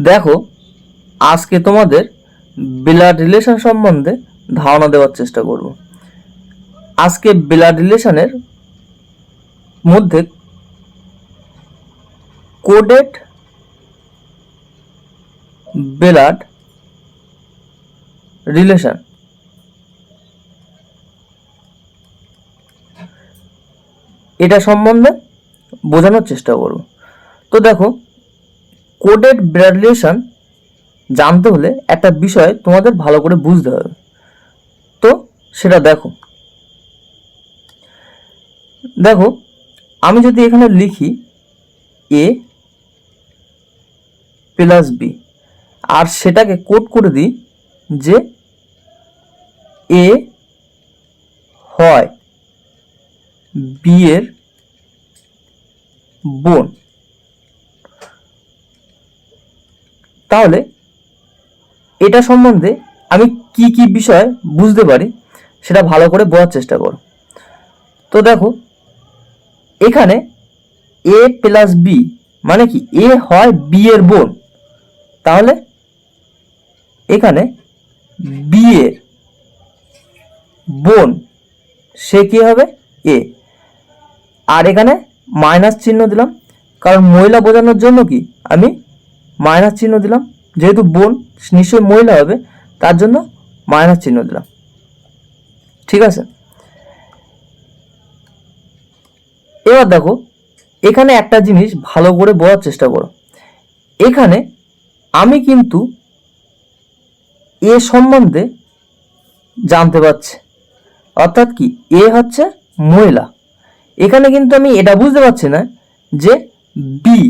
দেখো, আজকে তোমাদের ব্লাড রিলেশন সম্বন্ধে ধারণা দেওয়ার চেষ্টা করব। আজকে ব্লাড রিলেশনের মধ্যে কোডেড ব্লাড রিলেশন এটা সম্বন্ধে বোঝানোর চেষ্টা করব। তো দেখো, কোডেড ব্লাড রিলেশন জানতে হলে একটা বিষয় তোমাদের ভালো করে বুঝতে হবে। তো সেটা দেখো, আমি যদি এখানে লিখি এ প্লাস বি আর সেটাকে কোড করে দিই যে এ হয় বি এর বোন, তাহলে এটা সম্বন্ধে আমি কি কি বিষয় বুঝতে পারি সেটা ভালো করে বোঝার চেষ্টা করো। তো দেখো, এখানে এ প্লাস বি মানে কি, এ হয় বি এর বোন, তাহলে এখানে বি এর বোন সে কি হবে এ, আর এখানে মাইনাস চিহ্ন দিলাম কারণ মহিলা বোঝানোর জন্য কি আমি মাইনাস চিহ্ন দিলাম, যেহেতু বোন নিশ্চয়ই মহিলা হবে তার জন্য মাইনাস চিহ্ন দিলাম। ঠিক আছে, এবার দেখো, এখানে একটা জিনিস ভালো করে বোঝার চেষ্টা করো। এখানে আমি কিন্তু এ সম্বন্ধে জানতে পারছি, অর্থাৎ কি এ হচ্ছে মহিলা। এখানে কিন্তু আমি এটা বুঝতে পারছি না যে বি,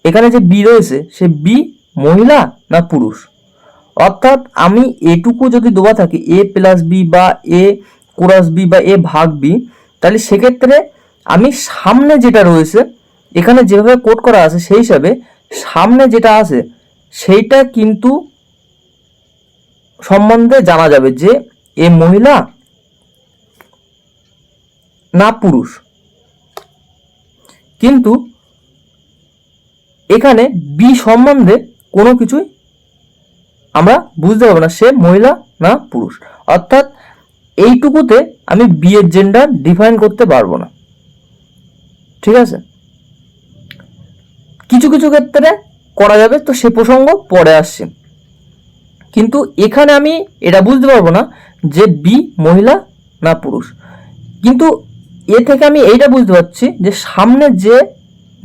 এখানে যে বি রয়েছে সে বি মহিলা না পুরুষ। অর্থাৎ আমি এটুকু যদি দেওয়া থাকে এ প্লাস বি বা এ ক্রস বি বা এ ভাগ বি, তাহলে সেক্ষেত্রে আমি সামনে যেটা রয়েছে এখানে যেভাবে কোড করা আছে সেই হিসাবে সামনে যেটা আছে সেইটা কিন্তু সম্বন্ধে জানা যাবে যে এ মহিলা না পুরুষ। কিন্তু এখানে বি সম্বন্ধে কোনো কিছুই আমরা বুঝতে পারবো না সে মহিলা না পুরুষ, অর্থাৎ এইটুকুতে আমি বি এর জেন্ডার ডিফাইন করতে পারবো না। ঠিক আছে, কিছু কিছু ক্ষেত্রে করা যাবে, তো সে প্রসঙ্গ পরে আসছে। কিন্তু এখানে আমি এটা বুঝতে পারবো না যে বি মহিলা না পুরুষ। কিন্তু এ থেকে আমি এইটা বুঝতে পারছি যে সামনে যে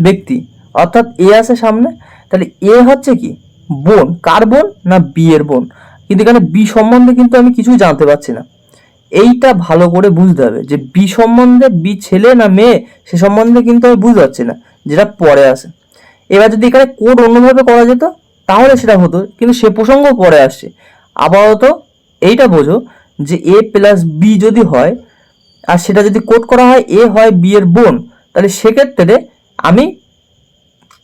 ব্যক্তি অর্থাৎ এ আছে সামনে, তাহলে এ হচ্ছে কি বোন, কার বোন না বি এর বোন। কিন্তু এখানে বি সম্বন্ধে কিন্তু আমি কিছুই জানতে পারছি না। এইটা ভালো করে বুঝতে হবে যে বি সম্বন্ধে, বি ছেলে না মেয়ে সে সম্বন্ধে কিন্তু আমি বুঝতে পারছি না, যেটা পরে আসে। এবার যদি এখানে কোড অন্যভাবে করা যেত তাহলে সেটা হতো, কিন্তু সে প্রসঙ্গ পরে আসছে। আপাতত এইটা বোঝো যে এ প্লাস বি যদি হয় আর সেটা যদি কোড করা হয় এ হয় বি এর বোন, তাহলে সেক্ষেত্রে আমি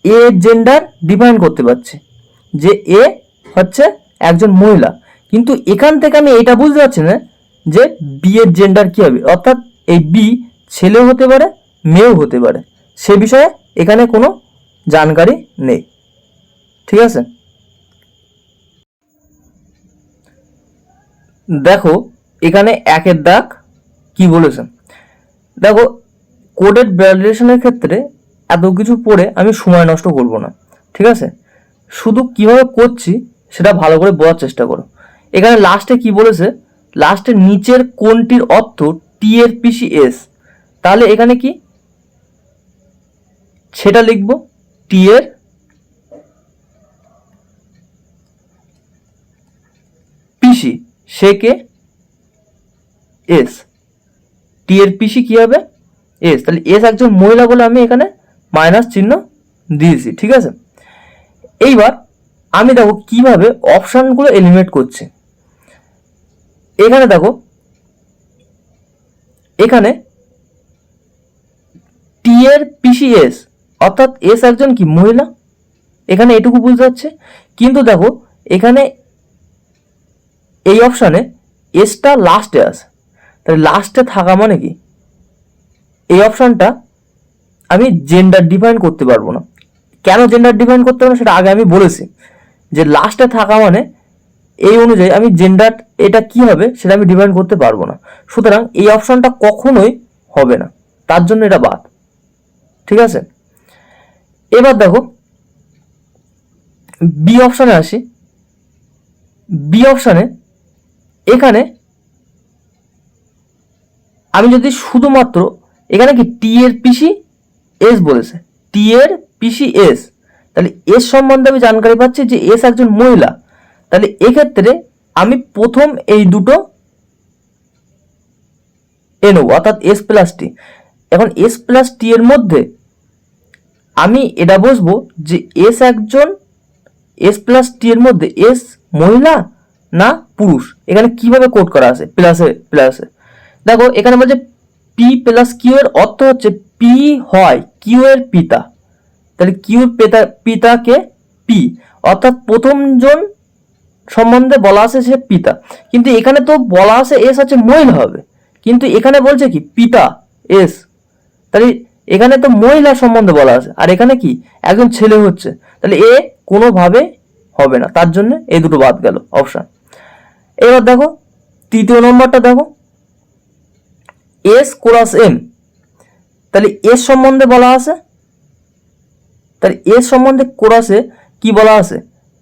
এ জেন্ডার ডিফাইন করতে পারছি যে এ হচ্ছে একজন মহিলা। কিন্তু এখান থেকে আমি এটা বুঝতে পারছি না যে বি এর জেন্ডার কি হবে, অর্থাৎ এই বি ছেলেও হতে পারে মেয়েও হতে পারে, সে বিষয়ে এখানে কোনো জানকারি নেই। ঠিক আছে, দেখো এখানে একের দাগ কি বলেছে। দেখো, কোডেড ভ্যালিডেশনের ক্ষেত্রে এত কিছু পড়ে আমি সময় নষ্ট করব না। ঠিক আছে, শুধু কিভাবে করছি সেটা ভালো করে বোঝার চেষ্টা করো। এখানে লাস্টে কি বলেছে, লাস্টে নিচের কোনটির অর্থ টি এর পিসি এস, তাহলে এখানে কি সেটা লিখব, টি এর পিসি সে কে এস, টি এর পিসি কি হবে এস, তাহলে এস একজন মহিলা বলে আমি এখানে মাইনাস চিহ্ন দিয়েছি। ঠিক আছে, এইবার আমি দেখো কিভাবে অপশানগুলো এলিমিনেট করছে। এখানে দেখো, এখানে টি এর পিসি এস অর্থাৎ এস একজন কি মহিলা, এখানে এটুকু বুঝতে যাচ্ছে। কিন্তু দেখো এখানে এই অপশানে এসটা লাস্টে আছে, তাহলে লাস্টে থাকা মানে কি এই অপশানটা আমি জেন্ডার ডিফাইন করতে পারবো না। কেন জেন্ডার ডিফাইন করতে হবে না সেটা আগে আমি বলেছি, যে লাস্টে থাকা মানে এই অনুযায়ী আমি জেন্ডার এটা কি হবে সেটা আমি ডিফাইন করতে পারবো না, সুতরাং এই অপশনটা কখনোই হবে না, তার জন্য এটা বাদ। ঠিক আছে, এবার দেখো বি অপশনে আসি। বি অপশনে এখানে আমি যদি শুধুমাত্র এখানে কি টি এর পিসি এস বলেছে, টি এর পিসি এস, তাহলে এস সম্বন্ধে আমি জানকারি পাচ্ছি যে এস একজন মহিলা, তাহলে এক্ষেত্রে আমি প্রথম এই দুটো এ নেব, অর্থাৎ এস প্লাস টি। এখন এস প্লাস টি এর মধ্যে আমি এটা বসবো যে এস একজন, এস প্লাস টি এর মধ্যে এস মহিলা না পুরুষ, এখানে কিভাবে কোড করা আছে প্লাসে প্লাসে। দেখো এখানে বলছে পি প্লাস কিউ এর অর্থ হচ্ছে পি হয় কিউ এর পিতা, তাহলে কিউর পিতাকে পি, অর্থাৎ প্রথমজন সম্বন্ধে বলা আছে সে পিতা, কিন্তু এখানে তো বলা আছে এস হচ্ছে মহিলা হবে, কিন্তু এখানে বলছে কি পিতা এস, তাহলে এখানে তো মহিলা সম্বন্ধে বলা আছে আর এখানে কি একজন ছেলে হচ্ছে, তাহলে এ কোনোভাবে হবে না, তার জন্য এই দুটো বাদ গেল অপশন। এবার দেখো তৃতীয় নম্বরটা দেখো এস কোরাস এম, তাহলে এস সম্বন্ধে বলা আছে, তাহলে এস সম্বন্ধে কোরাসে কি বলা আছে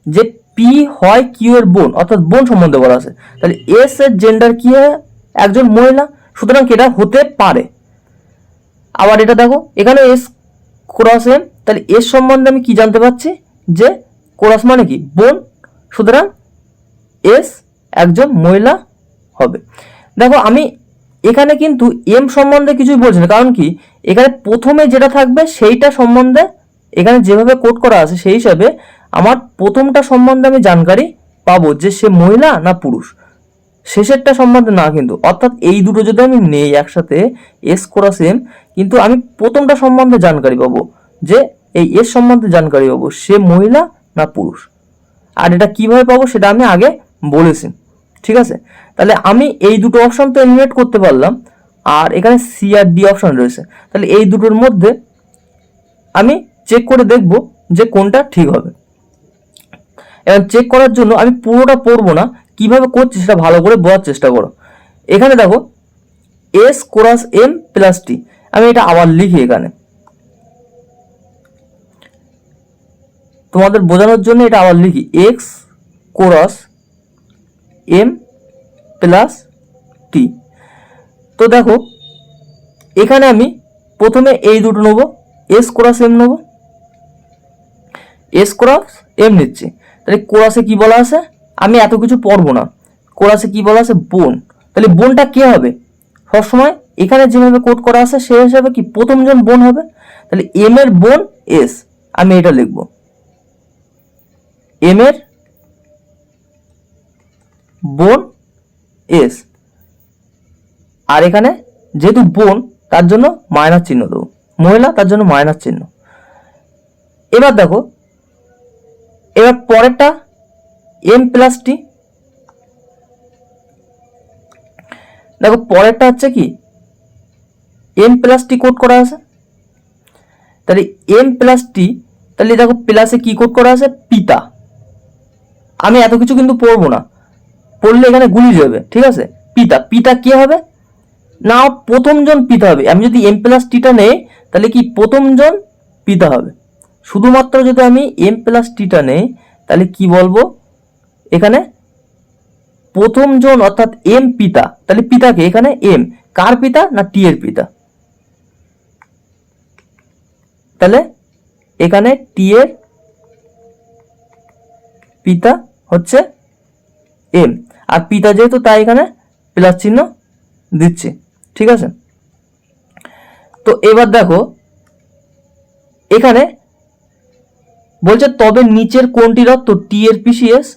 যে পি হয় কিউ এর বোন, অর্থাৎ বোন সম্বন্ধে বলা আছে, তাহলে এস এর জেন্ডার কি হয় একজন মহিলা, সুতরাং এটা হতে পারে। আবার এটা দেখো এখানে এস কোরাস এম, তাহলে এস সম্বন্ধে আমি কি জানতে পারছি যে কোরাস মানে কি বোন, সুতরাং এস একজন মহিলা হবে। দেখো আমি এখানে কিন্তু এম সম্বন্ধে কিছুই বলছি না, কারণ কি এখানে প্রথমে যেটা থাকবে সেইটা সম্বন্ধে এখানে যেভাবে কোড করা আছে সেই হিসাবে আমার প্রথমটা সম্বন্ধে আমি জানকারি পাবো যে সে মহিলা না পুরুষ, শেষেরটা সম্বন্ধে না কিন্তু, অর্থাৎ এই দুটো যদি আমি নেই একসাথে এস কোরাস এম, কিন্তু আমি প্রথমটা সম্বন্ধে জানকারি পাবো যে এই এস সম্বন্ধে জানকারি পাবো সে মহিলা না পুরুষ, আর এটা কিভাবে পাবো সেটা আমি আগে বলেছি। ঠিক আছে, তাহলে আমি এই দুটো অপশন তো এলিমিনেট করতে পারলাম, আর এখানে সি আর ডি অপশন রয়েছে, তাহলে এই দুটোর মধ্যে আমি চেক করে দেখব যে কোনটা ঠিক হবে। এবং চেক করার জন্য আমি পুরোটা পড়বো না, কিভাবে করছি সেটা ভালো করে বোঝার চেষ্টা করো। এখানে দেখো এস কোরাস এম প্লাস টি, আমি এটা আবার লিখি এখানে তোমাদের বোঝানোর জন্য, এটা আবার লিখি এক্স কোরাস এম প্লাস টি। তো দেখো এখানে আমি প্রথমে এই দুটো নেবো, এস কোরাস এম নেবো, এস কোরাস এম নিচ্ছি, তাহলে কোরাসে কি বলা আছে আমি এত কিছু পড়বো না, কোরাসে কি বলা আছে বোন, তাহলে বোনটা কে হবে সবসময় এখানে যেভাবে কোড করা আছে সেই হিসাবে কি প্রথমজন বোন হবে, তাহলে এম এর বোন এস, আমি এটা লিখবো এম এর বোন এস, আর এখানে যেহেতু বোন তার জন্য মাইনাস চিহ্ন দেবো, মহিলা তার জন্য মাইনাস চিহ্ন। এবার দেখো এবার পরেরটা এম প্লাস টি, দেখো পরেরটা হচ্ছে কি এম প্লাস টি কোড করা আছে, তাহলে এম প্লাস টি, তাহলে দেখো প্লাসে কি কোড করা আছে পিতা, আমি এত কিছু কিন্তু পড়বো না, পড়লে এখানে গুলিয়ে যাবে। ঠিক আছে, পিতা, পিতা কে হবে না প্রথমজন পিতা হবে, আমি যদি এম প্লাস টিটা নেই তাহলে কি প্রথমজন পিতা হবে, শুধুমাত্র যদি আমি এম প্লাস টিটা নেই তাহলে কি বলবো এখানে প্রথমজন অর্থাৎ এম পিতা, তাহলে পিতাকে এখানে এম কার পিতা না টি এর পিতা, তাহলে এখানে টি এর পিতা হচ্ছে এম, আর পিতা যেহেতু তাই এখানে প্লাস চিহ্ন দিচ্ছি। ঠিক আছে, তো এবার দেখো এখানে বলছে তবে নিচের কোনটির অর্থ টি এর পিসি এস,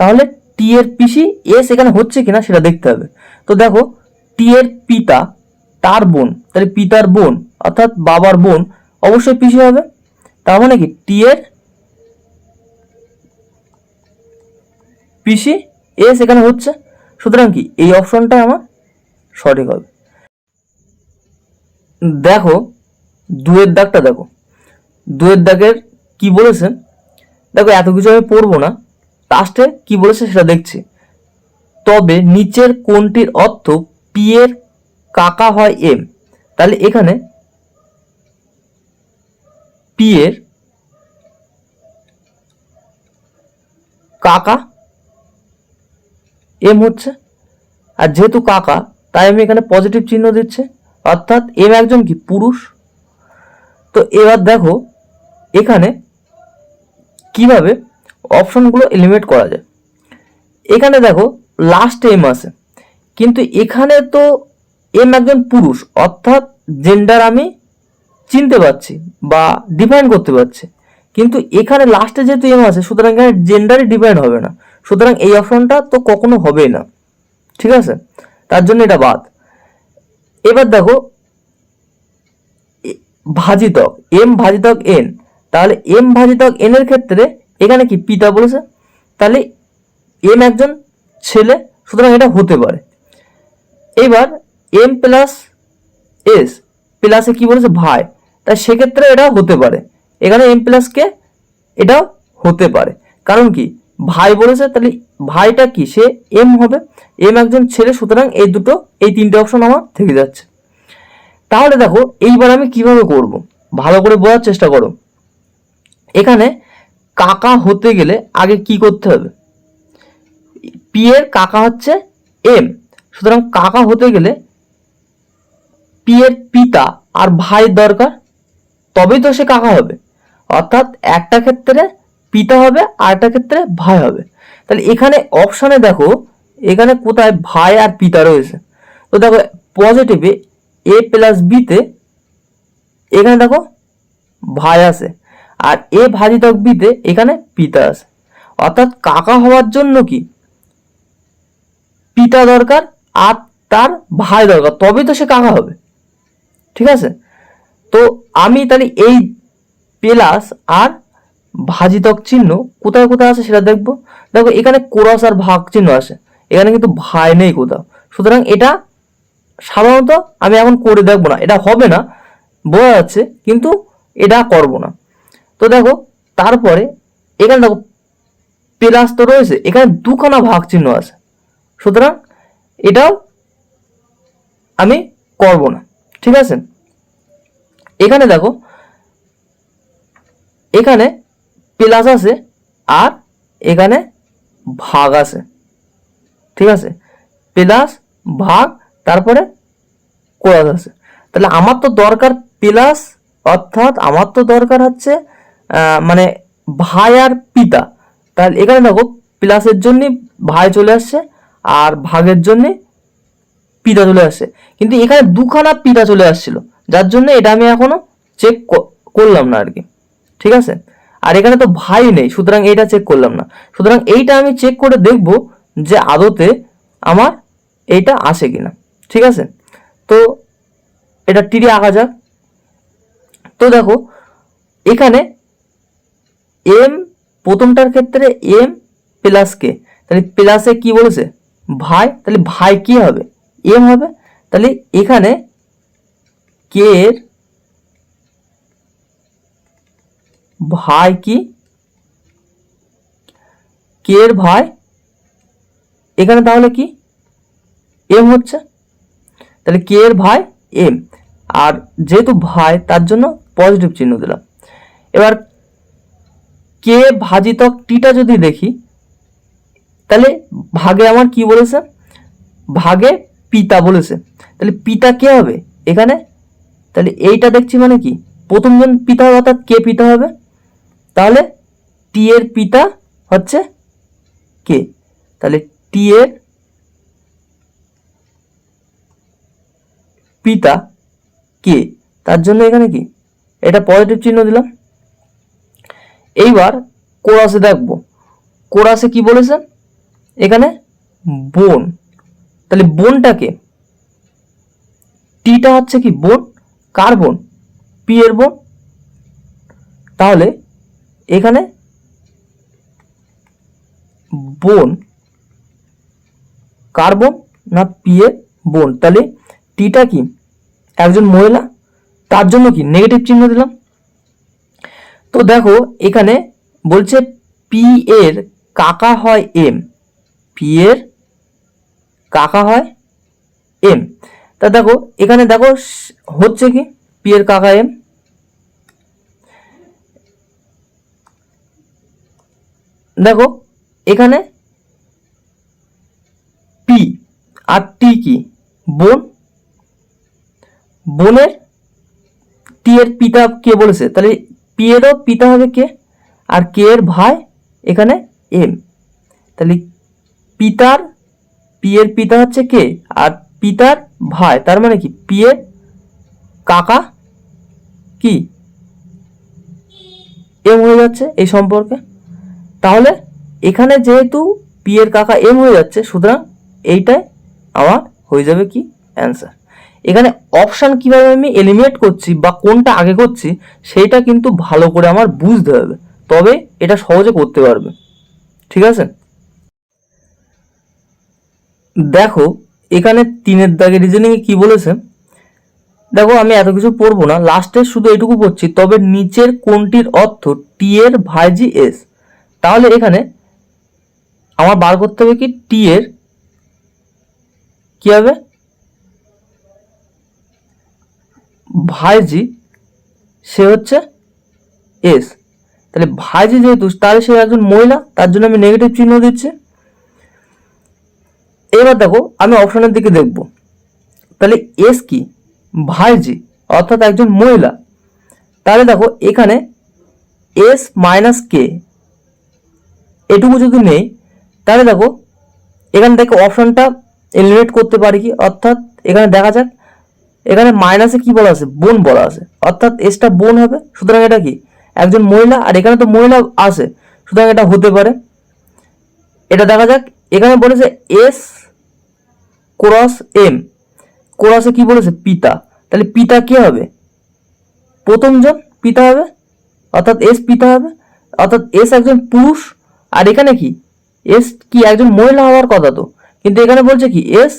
তাহলে টি এর পিসি এস এখানে হচ্ছে কিনা সেটা দেখতে হবে। তো দেখো টি এর পিতা তার বোন, তাহলে পিতার বোন অর্থাৎ বাবার বোন অবশ্যই পিসি হবে, তার মানে কি টি এর পিসি এস এখানে হচ্ছে, সুতরাং কি এই অপশনটা আমার সঠিক হবে। দেখো দুয়ের দাগটা দেখো, দুয়ের দাগের কি বলেছে দেখো, এত কিছু আমি পড়বো না, লাস্টে কি বলেছে সেটা দেখছি। তবে নিচের কোনটির অর্থ পি এর কাকা হয় এম? তাহলে এখানে পি এর কাকা এম হচ্ছে, আর যেহেতু কাকা তাই আমি এখানে পজিটিভ চিহ্ন দিচ্ছি, অর্থাৎ এম একজন কি পুরুষ। তো এবার দেখো এখানে কিভাবে অপশনগুলো এলিমিনেট করা যায়। এখানে দেখো লাস্ট এম আছে, কিন্তু এখানে তো এম একজন পুরুষ, অর্থাৎ জেন্ডার আমি চিনতে পারছি বা ডিফাইন করতে পারছি, কিন্তু এখানে লাস্টে যেহেতু এম আছে সুতরাং এখানে জেন্ডারই ডিফাইন হবে না, সুতরাং এই অপশনটা তো কখনো হবেই না, ঠিক আছে, তার জন্য এটা বাদ। এবার দেখো ভাজিতক এম ভাজিতক এন, তাহলে এম ভাজিতক এন এর ক্ষেত্রে এখানে কি পিতা বলেছে, তাহলে এম একজন ছেলে, সুতরাং এটা হতে পারে। এবার এম প্লাস এস প্লাসে কি বলেছে ভাই, তাই সেক্ষেত্রে এটা হতে পারে, এখানে এম প্লাস কে এটাও হতে পারে, কারণ কি ভাই বলেছে, তাহলে ভাইটা কি সে এম হবে, এম একজন ছেলে, সুতরাং এই তিনটে অপশন আমার থেকে যাচ্ছে। তাহলে দেখো এইবার আমি কিভাবে করব, ভালো করে বোঝার চেষ্টা করো। এখানে কাকা হতে গেলে আগে কি করতে হবে, পি এর কাকা হচ্ছে এম, সুতরাং কাকা হতে গেলে পি এর পিতা আর ভাই দরকার, তবেই তো সে কাকা হবে, অর্থাৎ একটা ক্ষেত্রে পিতা হবে আর একটা ক্ষেত্রে ভাই হবে। তাহলে এখানে অপশানে দেখো এখানে কোথায় ভাই আর পিতা রয়েছে, তো দেখো পজিটিভে এ প্লাস বিতে এখানে দেখো ভাই আছে, আর এ ভাজিতক বিতে এখানে পিতা আছে, অর্থাৎ কাকা হওয়ার জন্য কি পিতা দরকার আর তার ভাই দরকার, তবেই তো সে কাকা হবে, ঠিক আছে। তো আমি তাহলে এই প্লাস আর ভাজিতক চিহ্ন কোথায় কোথায় আছে সেটা দেখবো। দেখো এখানে কোরস আর ভাগ চিহ্ন আছে, এখানে কিন্তু ভাই নেই কোথাও, সুতরাং এটা সাধারণত আমি এখন করে দেখবো না, এটা হবে না বোঝা যাচ্ছে, কিন্তু এটা করব না। তো দেখো তারপরে এখানে দেখো প্লাস তো রয়েছে, এখানে দুখানা ভাগ চিহ্ন আছে, সুতরাং এটাও আমি করব না, ঠিক আছে। এখানে দেখো এখানে প্লাস আছে আর এখানে ভাগ আছে, ঠিক আছে, প্লাস ভাগ তারপরে কোরাস আছে, তাহলে আমার তো দরকার প্লাস, অর্থাৎ আমার তো দরকার হচ্ছে মানে ভাই আর পিতা, তাহলে এখানে দেখো প্লাসের জন্য ভাই চলে আসছে আর ভাগের জন্য পিতা চলে আসছে, কিন্তু এখানে দুখানা পিতা চলে আসছিল, যার জন্য এটা আমি এখনো চেক করলাম না আর কি, ঠিক আছে। আর এখানে তো ভাই নেই, সুতরাং এইটা চেক করলাম না, সুতরাং এইটা আমি চেক করে দেখব যে আদতে আমার এইটা আসে কিনা, ঠিক আছে। তো এটা টিরি আঁকা যাক। তো দেখো এখানে এম প্রথমটার ক্ষেত্রে এম প্লাস কে, তাহলে প্লাসে কি বলেছে ভাই, তাহলে ভাই কি হবে এম হবে, তাহলে এখানে কে এর ভাই কি, কে এর ভাই এখানে তাহলে কি এম হচ্ছে, তাহলে কে এর ভাই এম, আর যেহেতু ভাই তার জন্য পজিটিভ চিহ্ন দিলাম। এবার কে ভাজিতক টিটা যদি দেখি, তাহলে ভাগে আমার কি বলেছে, ভাগে পিতা বলেছে, তাহলে পিতা কে হবে এখানে, তাহলে এইটা দেখছি মানে কি প্রথমজন পিতা হবে, অর্থাৎ কে পিতা হবে, তাহলে টি এর পিতা হচ্ছে কে, তাহলে টি এর পিতা কে, তার জন্য এখানে কি এটা পজিটিভ চিহ্ন দিলাম। এইবার কোরাসে দেখবো, কোরাসে কি বলেছে এখানে বোন, তাহলে বোনটাকে টিটা হচ্ছে কি বোন, কার বোন পি এর বোন, তাহলে এখানে বোন কার বোন না পি এর বোন, তাহলে টিটা কি একজন মহিলা, তার জন্য কি নেগেটিভ চিহ্ন দিলাম। তো দেখো এখানে বলছে পি এর কাকা হয় এম, পি এর কাকা হয় এম। তা দেখো এখানে দেখো হচ্ছে কি পি এর কাকা এম, দেখো এখানে পি আর টি কি বোন, বোনের টি এর পিতা কে বলেছে, তাহলে পি এরও পিতা হবে কে, আর কে এর ভাই এখানে এম, তাহলে পিতার পি এর পিতা হচ্ছে কে আর পিতার ভাই, তার মানে কি পি এর কাকা কি এম হয়ে যাচ্ছে এই সম্পর্কে। তাহলে এখানে যেহেতু পি এর কাকা এম হয়ে যাচ্ছে, সুতরাং এইটাই আমার হয়ে যাবে কি অ্যান্সার। এখানে অপশান কিভাবে আমি এলিমিনেট করছি বা কোনটা আগে করছি সেইটা কিন্তু ভালো করে আমার বুঝতে হবে, তবে এটা সহজে করতে পারবে। ঠিক আছে, দেখো এখানে 3 দাগের রিজনিং কি বলেছে, দেখো আমি এত কিছু পড়বো না, লাস্টে শুধু এটুকু পড়ছি, তবে নিচের কোনটির অর্থ টি এর ভাইজি এস। তাহলে এখানে আমার বার করতে হবে কি টি এর কি হবে ভাইজি, সে হচ্ছে এস, তাহলে ভাইজি যেহেতু তাহলে সে একজন মহিলা, তার জন্য আমি নেগেটিভ চিহ্ন দিচ্ছি। এবার দেখো আমি অপশনের দিকে দেখব, তাহলে এস কি ভাইজি অর্থাৎ একজন মহিলা, তাহলে দেখো এখানে এস মাইনাস কে এটুকু যদি নেই, তাহলে দেখো এখানে দেখো অপশনটা এলিমিনেট করতে পারি কি, অর্থাৎ এখানে দেখা যাক এখানে মাইনাসে কি বলা আছে বোন বলা আছে, অর্থাৎ এসটা বোন হবে, সুতরাং এটা কি একজন মহিলা, আর এখানে তো মহিলা আছে, সুতরাং এটা হতে পারে। এটা দেখা যাক এখানে বলেছে এস ক্রস এম, ক্রসে কি বলেছে পিতা, তাহলে পিতা কে হবে প্রথমজন পিতা হবে, অর্থাৎ এস পিতা হবে, অর্থাৎ এস একজন পুরুষ, আর এখানে কি এস কি একজন মহিলা হওয়ার কথা তো, কিন্তু এখানে বলছে কি এস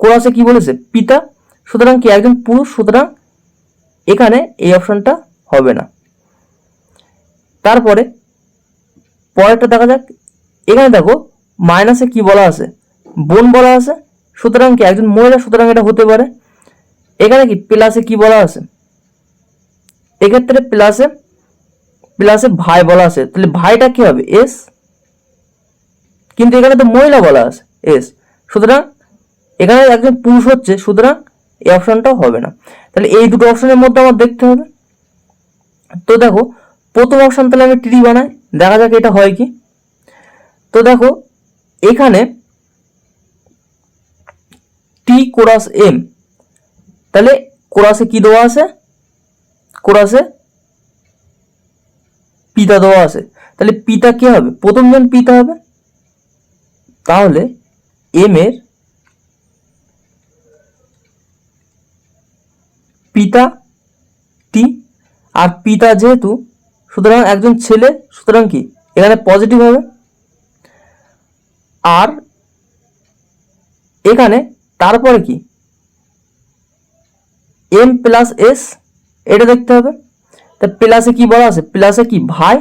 ক্রসে কি বলেছে পিতা, সুতরাং কি একজন পুরুষ, সুতরাং এখানে এই অপশনটা হবে না। তারপরে পরেরটা দেখা যাক, এখানে দেখো মাইনাসে কি বলা আছে বোন বলা আছে, সুতরাং কি একজন মহিলা, সুতরাং এটা হতে পারে। এখানে কি প্লাসে কি বলা আছে, এক্ষেত্রে প্লাসে প্লাসে ভাই বলা আছে, তাহলে ভাইটা কি হবে এস, কিন্তু এখানে তো মহিলা বলা আছে এস, সুতরাং এখানে একজন পুরুষ হচ্ছে, সুতরাং এই অপশনটাও হবে না। তাহলে এই দুটো অপশনের মধ্যে আমার দেখতে হবে। তো দেখো প্রথম অপশন তাহলে আমি ট্রি বানাই, দেখা যাক এটা হয় কি। তো দেখো এখানে টি কোরাস এম, তাহলে কোরাসে কি দেওয়া আছে, কোরাসে পিতা দেওয়া আছে, তাহলে পিতা কে হবে প্রথমজন পিতা হবে, তাহলে এম এর পিতা টি, আর পিতা যেহেতু সুতরাং একজন ছেলে, সুতরাং কি এখানে পজিটিভ হবে। আর এখানে তারপরে কি এম প্লাস এস, এটা দেখতে হবে, তা প্লাসে কি বলা আছে প্লাসে কি ভাই,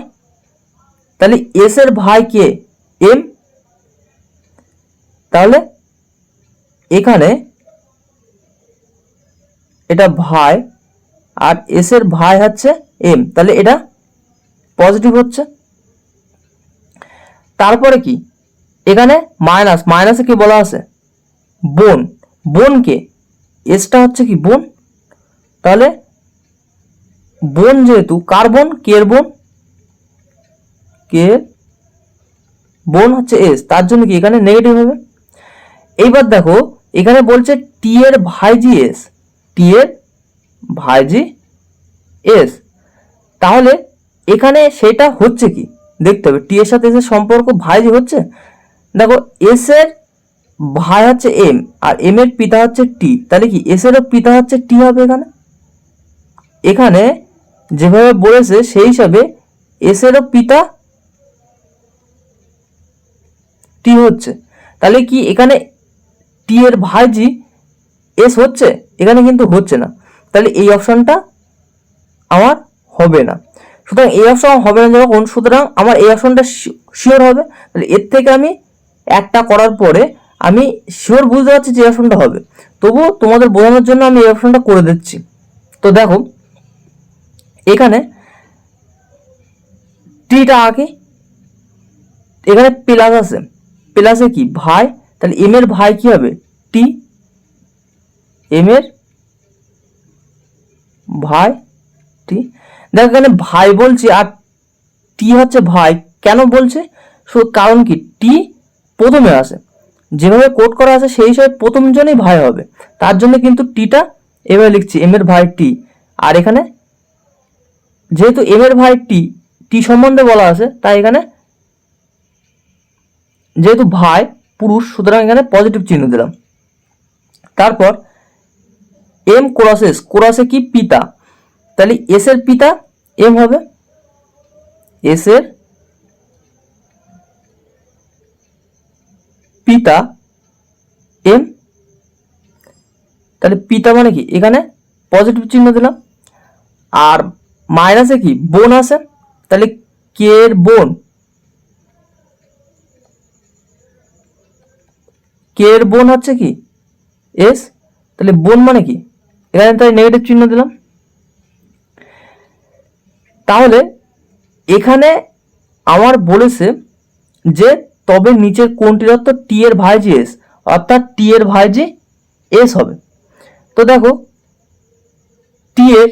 তাহলে এস এর ভাই কে এম, তাহলে এখানে এটা ভাই আর এস এর ভাই হচ্ছে এম, তাহলে এটা পজিটিভ হচ্ছে। তারপরে কি এখানে মাইনাস, মাইনাসে কি বলা আছে বোন, বোনকে এসটা হচ্ছে কি বোন, তাহলে বোন যেহেতু কার বোন কে এর বোন, কে বোন হচ্ছে এস, তার জন্য কি এখানে নেগেটিভ হবে। এইবার দেখো এখানে বলছে টি এর ভাইজি এস, টি এর ভাইজি এস, তাহলে এখানে সেটা হচ্ছে কি দেখতে হবে, টি এর সাথে এস এর সম্পর্ক ভাইজি হচ্ছে, দেখো এস এর ভাই হচ্ছে এম আর এম এর পিতা হচ্ছে টি, তাহলে কি এস এরও পিতা হচ্ছে টি হবে, এখানে এখানে যেভাবে বলেছে সেই হিসাবে এস এরও পিতা টি হচ্ছে, তাহলে কি এখানে টি এর ভাইজি এস হচ্ছে, এখানে কিন্তু হচ্ছে না, তাহলে এই অপশনটা আমার হবে না। সুতরাং এই অপশন হবে না যখন, সুতরাং আমার এই অপশনটা শিওর হবে। তাহলে এর থেকে আমি একটা করার পরে আমি শিওর বুঝতে পারছি যে এই অপশনটা হবে, তবুও তোমাদের বোঝানোর জন্য আমি এই অপশনটা করে দিচ্ছি। তো দেখো এখানে টিটা আগে, এখানে প্লাস আছে, প্লাসে কি ভাই, তাহলে এম এর ভাই কি হবে টি, এম এর ভাই টি। দেখো এখানে ভাই বলছি আর টি হচ্ছে ভাই, কেন বলছে? কারণ কি টি প্রথমে আসে, যেভাবে কোড করা আছে সেই হিসাবে প্রথম জনই ভাই হবে, তার জন্য কিন্তু টিটা এভাবে লিখছি এম এর ভাই টি। আর এখানে যেহেতু এম এর ভাই টি, টি সম্বন্ধে বলা আছে, তাই এখানে যেহেতু ভাই পুরুষ, সুতরাং এখানে পজিটিভ চিহ্ন দিলাম। তারপর এম কোরাস এস, কোরাসে কি পিতা, তাহলে এস এর পিতা এম হবে, এস এর পিতা এম, তাহলে পিতা মানে কি এখানে পজিটিভ চিহ্ন দিলাম। আর মাইনাসে কি বোন আছে, তাহলে কে এর বোন, কে এর বোন হচ্ছে কি এস, তাহলে বোন মানে কি এখানে তাই নেগেটিভ চিহ্ন দিলাম। তাহলে এখানে আমার বলেছে যে তবে নিচের কোনটির অর্থ টি এর ভাইজি এস, অর্থাৎ টি এর ভাইজি এস হবে। তো দেখো টি এর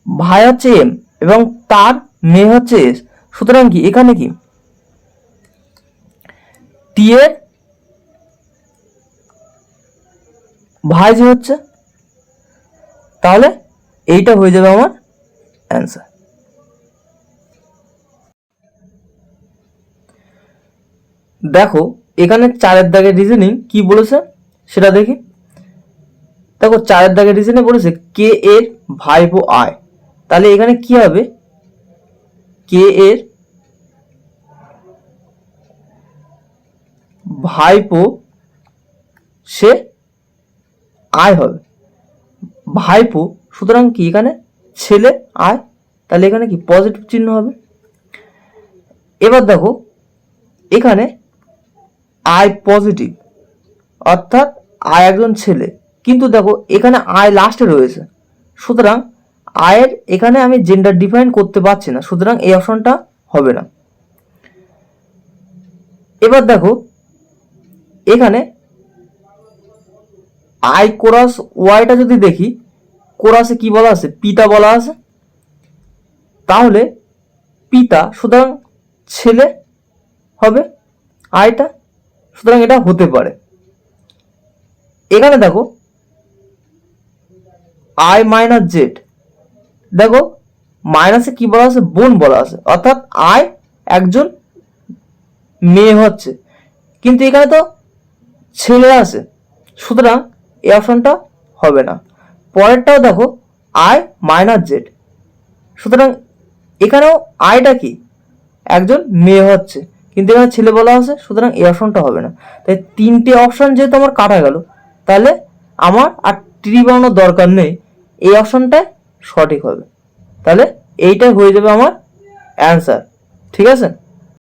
ভাই হচ্ছে এম এবং তার মেয়ে হচ্ছে এস, সুতরাং কি এখানে কি টি এর ভাইজি হচ্ছে, তাহলে এইটা হয়ে যাবে আমার অ্যান্সার। দেখো এখানে 4 দাগের রিজনিং কি বলেছে সেটা দেখি। দেখো 4 দাগের রিজনে বলেছে কে এর ভাইপো আয়, তাহলে এখানে কি হবে কে এর ভাইপো সে আয় হবে, ভাইপো সুতরাং কি এখানে ছেলে আয়, তাহলে এখানে কি পজিটিভ চিহ্ন হবে। এবার দেখো এখানে আয় পজিটিভ, অর্থাৎ আয় একজন ছেলে, কিন্তু দেখো এখানে আয় লাস্টে রয়েছে, সুতরাং আয়ের এখানে আমি জেন্ডার ডিফাইন করতে পারছি না, সুতরাং এই অপশনটা হবে না। এবার দেখো এখানে আই কোরাস ওয়াইটা যদি দেখি, কোরাসে কি বলা আছে পিতা বলা আছে, তাহলে পিতা সুতরাং ছেলে হবে আইটা, সুতরাং এটা হতে পারে। এখানে দেখো আই মাইনাস জেড, দেখো মাইনাসে কি বলা আছে বোন বলা আছে, অর্থাৎ আই একজন মেয়ে হচ্ছে, কিন্তু এখানে তো ছেলে আছে, সুতরাং এই অপশনটা হবে না। পরেরটাও দেখো আই মাইনাস জেড, সুতরাং এখানেও আইটা কি একজন মেয়ে হচ্ছে, কিন্তু এখানে ছেলে বলা আছে, সুতরাং এই অপশনটা হবে না। তাই 3টে অপশন যেহেতু আমার কাটা গেল, তাহলে আমার আর ট্রি বানানোর দরকার নেই, এই অপশনটাই সঠিক হবে, তাহলে এইটাই হয়ে যাবে আমার অ্যান্সার। ঠিক আছে।